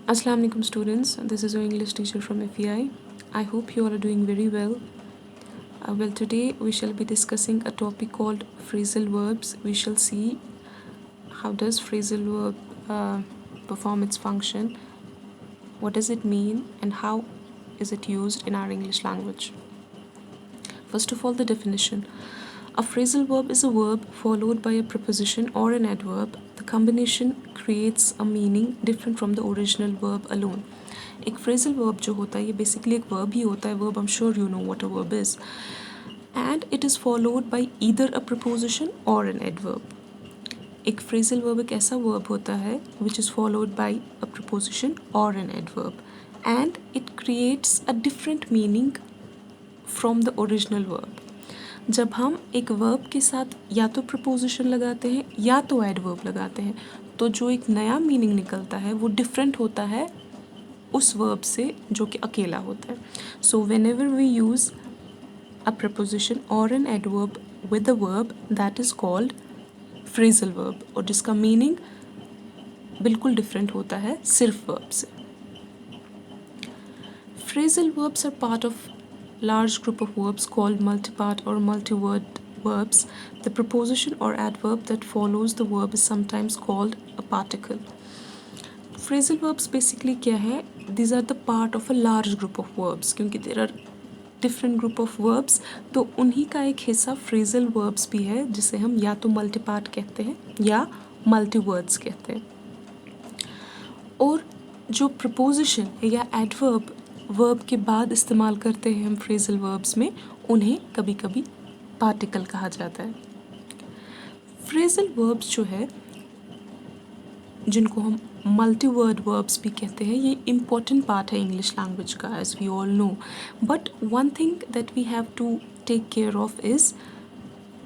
Assalamu alaikum students, this is your English teacher from FEI. I hope you all are doing very well. Today we shall be discussing a topic called phrasal verbs. We shall see how does phrasal verb perform its function, what does it mean, and how is it used in our English language. First of all, the definition. A phrasal verb is a verb followed by a preposition or an adverb. The combination creates a meaning different from the original verb alone. एक phrasal verb जो होता है ये basically एक verb ही होता है. Verb, I'm sure you know what a verb is. And it is followed by either a preposition or an adverb. एक phrasal verb एक ऐसा verb होता है which is followed by a preposition or an adverb. And it creates a different meaning from the original verb. जब हम एक verb के साथ या तो प्रपोजिशन लगाते हैं या तो एडवर्ब लगाते हैं तो जो एक नया मीनिंग निकलता है वो डिफरेंट होता है उस वर्ब से जो कि अकेला होता है. So whenever we use a preposition or an adverb with a verb that is called phrasal verb और जिसका मीनिंग बिल्कुल डिफरेंट होता है सिर्फ वर्ब से. Phrasal verbs are part of large group of verbs called multipart or multi-word verbs. The preposition or adverb that follows the verb is sometimes called a particle. Phrasal verbs basically क्या है? These are the part of a large group of verbs क्योंकि there are different group of verbs तो उन्हीं का एक हिस्सा phrasal verbs भी है जिसे हम या तो multipart कहते हैं या multi-words कहते हैं. और जो प्रपोजिशन या एडवर्ब वर्ब के बाद इस्तेमाल करते हैं हम फ्रेजल वर्ब्स में उन्हें कभी कभी पार्टिकल कहा जाता है. फ्रेजल वर्ब्स जो है जिनको हम मल्टी वर्ड वर्ब्स भी कहते हैं ये इम्पॉर्टेंट पार्ट है इंग्लिश लैंग्वेज का as we all know. But one thing that we have to take care of is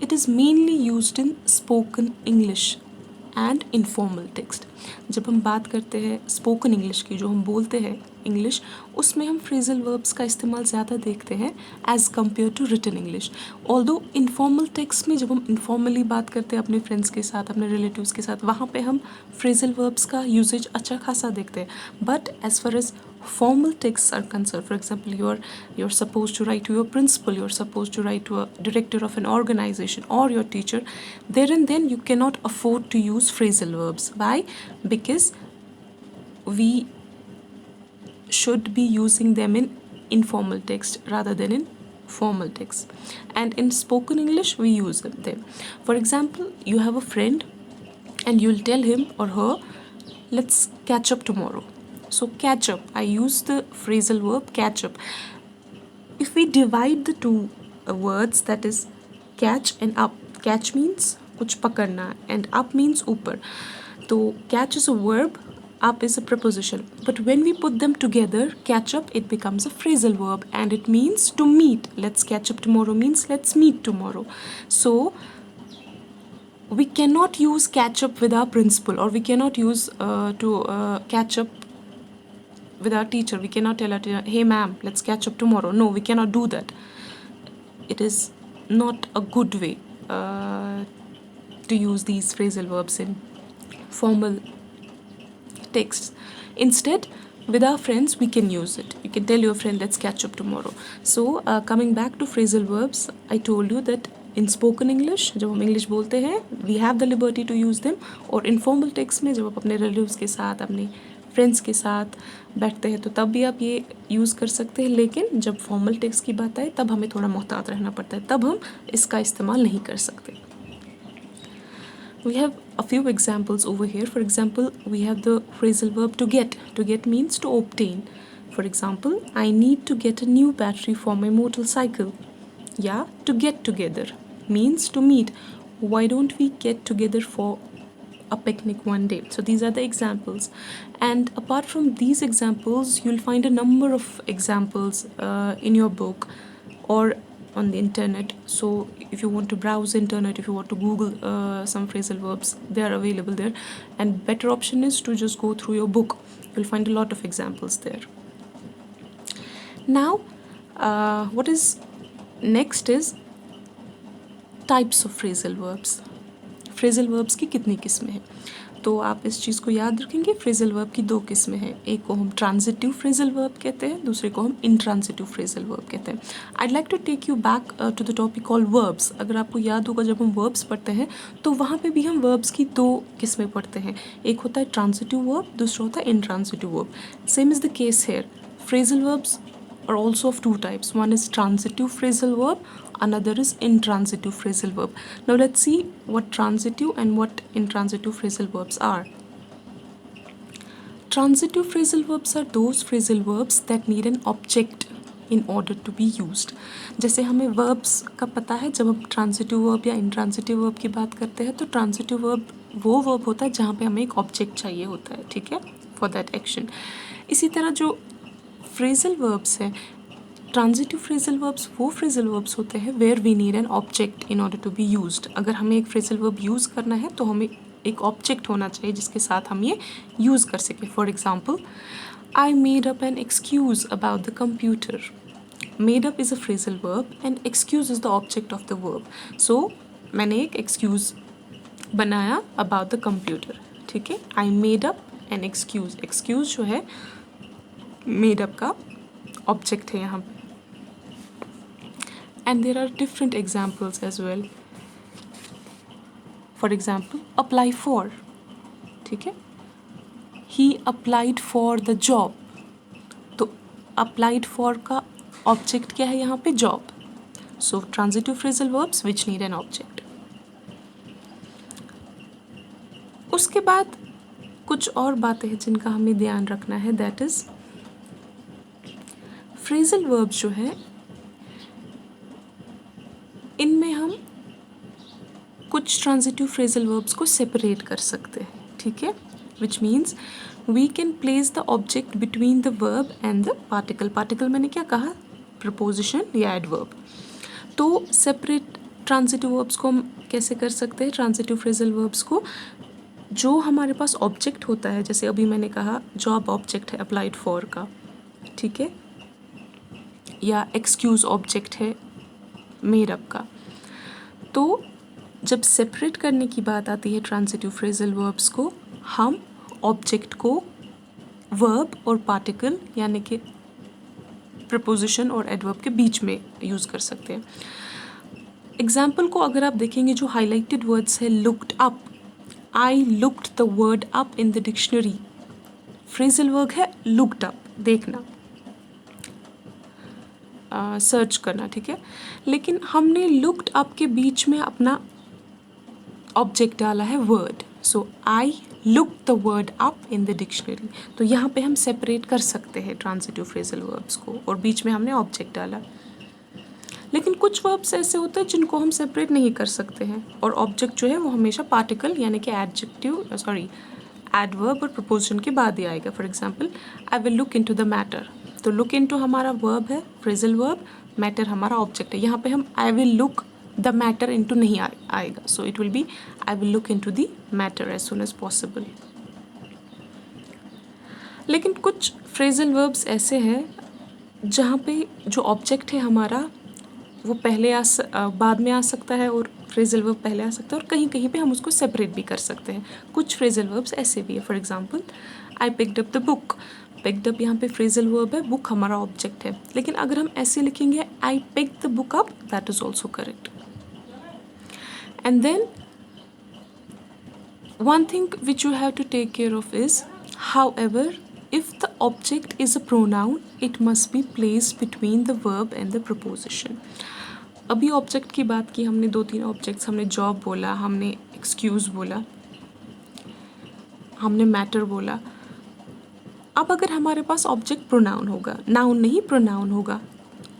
it is mainly used in spoken English and informal text. जब हम बात करते हैं स्पोकन इंग्लिश की जो हम बोलते हैं इंग्लिश उसमें हम फ्रेजल वर्ब्स का इस्तेमाल ज़्यादा देखते हैं as compare to written English. Although informal text में जब हम इनफॉर्मली बात करते हैं अपने फ्रेंड्स के साथ अपने रिलेटिव्स के साथ वहाँ पे हम फ्रेजल वर्ब्स का यूजेज अच्छा खासा देखते हैं. But as far as formal texts are concerned, for example you're supposed to write to your principal, you're supposed to write to a director of an organization or your teacher, there and then you cannot afford to use phrasal verbs. Why? Because we should be using them in informal text rather than in formal text, and in spoken English we use them. For example, you have a friend and you'll tell him or her, let's catch up tomorrow. So catch up, I use the phrasal verb catch up. If we divide the two words, that is catch and up, catch means कुछ पकड़ना and up means ऊपर. तो catch is a verb, up is a preposition, but when we put them together, catch up, it becomes a phrasal verb and it means to meet. Let's catch up tomorrow means let's meet tomorrow. So we cannot use catch up with our principal or we cannot use to catch up with our teacher. We cannot tell her, hey ma'am, let's catch up tomorrow. No, we cannot do that. It is not a good way to use these phrasal verbs in formal texts. Instead, with our friends we can use it. You can tell your friend, let's catch up tomorrow. So coming back to phrasal verbs, I told you that in spoken English जब हम English बोलते हैं we have the liberty to use them, और informal text में जब आप अपने relatives के साथ अपने फ्रेंड्स के साथ बैठते हैं तो तब भी आप ये यूज़ कर सकते हैं. लेकिन जब फॉर्मल टेक्स्ट की बात आए तब हमें थोड़ा मोहतात रहना पड़ता है, तब हम इसका इस्तेमाल नहीं कर सकते. We have a few examples over here. For example, we have the phrasal verb to get. To get means to obtain. For example, I need to get a new battery for my motorcycle. Yeah, to get together means to meet. Why don't we get together for a picnic one day? So these are the examples, and apart from these examples you'll find a number of examples in your book or on the internet. So if you want to browse internet, if you want to Google some phrasal verbs, they are available there, and better option is to just go through your book. You'll find a lot of examples there. Now what is next is types of phrasal verbs. Phrasal verbs की कितनी किस्में हैं. तो आप इस चीज़ को याद रखेंगे, फ्रेजल वर्ब की दो किस्में हैं, एक को हम ट्रांजिटिव फ्रेजल वर्ब कहते हैं, दूसरे को हम इंट्रांजिटिव फ्रेजल वर्ब कहते हैं। I'd like to take you back to the topic called verbs। अगर आपको याद होगा जब हम verbs पढ़ते हैं तो वहाँ पे भी हम verbs की दो किस्में पढ़ते हैं, एक होता है ट्रांजिटिव वर्ब, दूसरा होता है intransitive verb. Same is the case hair. Phrasal verbs are also of two types. One is transitive phrasal verb, another is intransitive phrasal verb. Now let's see what transitive and what intransitive phrasal verbs are. Transitive phrasal verbs are those phrasal verbs that need an object in order to be used. जैसे हमें verbs का पता है, जब हम transitive verb या intransitive verb की बात करते हैं तो transitive verb वो verb होता है जहाँ पे हमें एक object चाहिए होता है, ठीक है, for that action. इसी तरह जो फ्रेजल वर्ब्स है, ट्रांजिटिव फ्रेजल वर्ब्स वो फ्रेजल वर्ब्स होते हैं where we need an object in order to be used. अगर हमें एक फ्रेजल वर्ब यूज़ करना है तो हमें एक ऑब्जेक्ट होना चाहिए जिसके साथ हम ये यूज़ कर सकें। For example, I made up an excuse about the computer. Made up is a phrasal verb and excuse is the object of the verb. So मैंने एक एक्सक्यूज़ बनाया अबाउट द कंप्यूटर, ठीक है। I made up an excuse, excuse जो है made up का object है यहाँ पे। And there are different examples as well. For example, apply for, ठीक है, he applied for the job। तो applied for का object क्या है यहाँ पे, job। So transitive phrasal verbs which need an object। उसके बाद कुछ और बातें हैं जिनका हमें ध्यान रखना है, that is phrasal verbs जो है इनमें हम कुछ ट्रांजिटिव फ्रेजल वर्ब्स को सेपरेट कर सकते हैं, ठीक है, which means we can place the object between the verb and the particle. Particle मैंने क्या कहा, प्रपोजिशन या एडवर्ब। तो सेपरेट ट्रांजिटिव वर्ब्स को हम कैसे कर सकते हैं, ट्रांजिटिव फ्रेजल वर्ब्स को जो हमारे पास ऑब्जेक्ट होता है, जैसे अभी मैंने कहा जॉब ऑब्जेक्ट है अप्लाइड फॉर का, ठीक है, या एक्सक्यूज़ ऑब्जेक्ट है मेड अप का। तो जब सेपरेट करने की बात आती है ट्रांजिटिव फ्रेजल वर्ब्स को, हम ऑब्जेक्ट को वर्ब और पार्टिकल यानी कि प्रपोजिशन और एडवर्ब के बीच में यूज़ कर सकते हैं। एग्जाम्पल को अगर आप देखेंगे, जो हाईलाइटेड वर्ड्स है, looked up, I looked the word up in the dictionary, phrasal verb है लुक्ड अप, देखना, सर्च करना, ठीक है, लेकिन हमने लुक्ड अप के बीच में अपना ऑब्जेक्ट डाला है word. So I look the word up in the dictionary. तो यहाँ पे हम सेपरेट कर सकते हैं ट्रांजिटिव फ्रेजल वर्ब्स को, और बीच में हमने ऑब्जेक्ट डाला। लेकिन कुछ वर्ब्स ऐसे होते हैं जिनको हम सेपरेट नहीं कर सकते हैं, और ऑब्जेक्ट जो है वो हमेशा पार्टिकल यानी कि एडवर्ब और प्रपोजिशन के बाद ही आएगा। For example, I will look into the matter. तो लुक इनटू हमारा वर्ब है, फ्रेजल वर्ब, मैटर हमारा ऑब्जेक्ट है। यहाँ पे हम I will look the matter into नहीं आएगा, so it will be I will look into the matter as soon as possible. लेकिन कुछ फ्रेजल वर्ब्स ऐसे हैं जहाँ पे जो ऑब्जेक्ट है हमारा वो पहले बाद में आ सकता है, और फ्रेजल वर्ब पहले आ सकता है, और कहीं कहीं पे हम उसको सेपरेट भी कर सकते हैं। कुछ फ्रेजल वर्ब्स ऐसे भी है। For example, I picked up the book. Picked up यहाँ पे फ्रेजल वर्ब है, बुक हमारा ऑब्जेक्ट है। लेकिन अगर हम ऐसे लिखेंगे I picked the book up, that is also correct. And then one thing which you have to take care of is, however, if the object is a pronoun, it must be placed between the verb and the preposition। अभी object की बात की हमने, 2-3 objects, हमने job बोला, हमने excuse बोला, हमने मैटर बोला। अब अगर हमारे पास ऑब्जेक्ट प्रोनाउन होगा, नाउन नहीं प्रोनाउन होगा,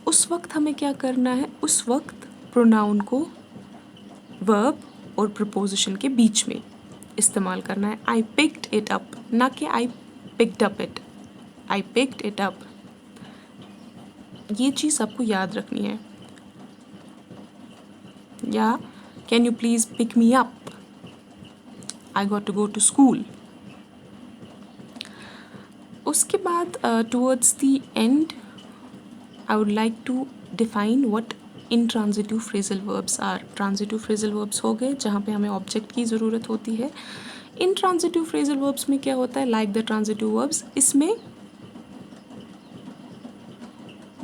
उस वक्त हमें क्या करना है, उस वक्त प्रोनाउन को वर्ब और प्रपोजिशन के बीच में इस्तेमाल करना है। आई पिक्ड इट अप, ना कि I picked up it, I picked it up. ये चीज़ आपको याद रखनी है। या can you please pick me up, I got to go to school. उसके बाद towards the end I would like to define what intransitive phrasal verbs are. Transitive phrasal verbs हो गए जहाँ पे हमें ऑब्जेक्ट की ज़रूरत होती है। इंट्रांजिटिव फ्रेजल वर्ब्स में क्या होता है, लाइक द ट्रांजिटिव वर्ब्स, इसमें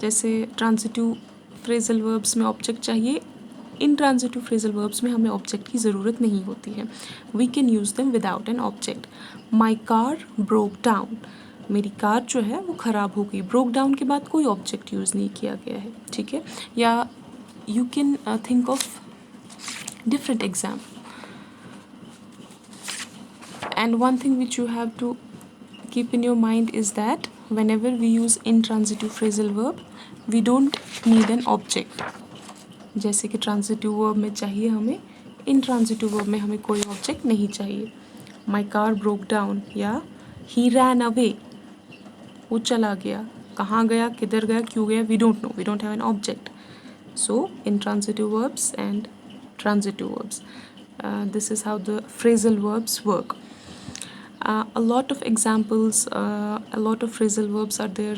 जैसे ट्रांजिटिव फ्रेजल वर्ब्स में ऑब्जेक्ट चाहिए, इंट्रांजिटिव फ्रेजल वर्ब्स में हमें ऑब्जेक्ट की ज़रूरत नहीं होती है. We can use them without an object. My car broke down, मेरी कार जो है वो ख़राब हो गई. ब्रोक डाउन के बाद कोई ऑब्जेक्ट यूज़ नहीं किया गया है, ठीक है. या you can think of different example. And one thing which you have to keep in your mind is that whenever we use intransitive phrasal verb, we don't need an object. जैसे कि transitive verb में चाहिए हमें, intransitive verb में हमें कोई object नहीं चाहिए. माई कार ब्रोक डाउन या ही रैन अवे, वो चला गया. कहाँ गया, किधर गया, क्यों गया, we don't know, we don't have an object. So intransitive verbs and transitive verbs. This is how the phrasal verbs work. A lot of examples, a lot of phrasal verbs are there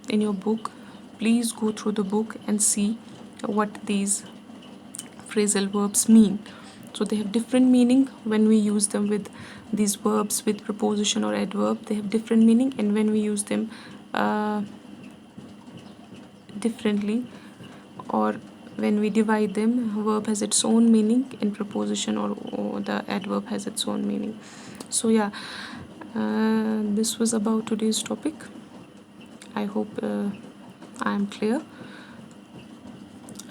in your book. Please go through the book and see what these phrasal verbs mean. So they have different meaning when we use them with these verbs with preposition or adverb. They have different meaning, and when we use them differently, or when we divide them, verb has its own meaning in preposition, or the adverb has its own meaning. So yeah, this was about today's topic. I hope I am clear.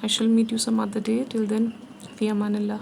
I shall meet you some other day. Till then, fi amanillah.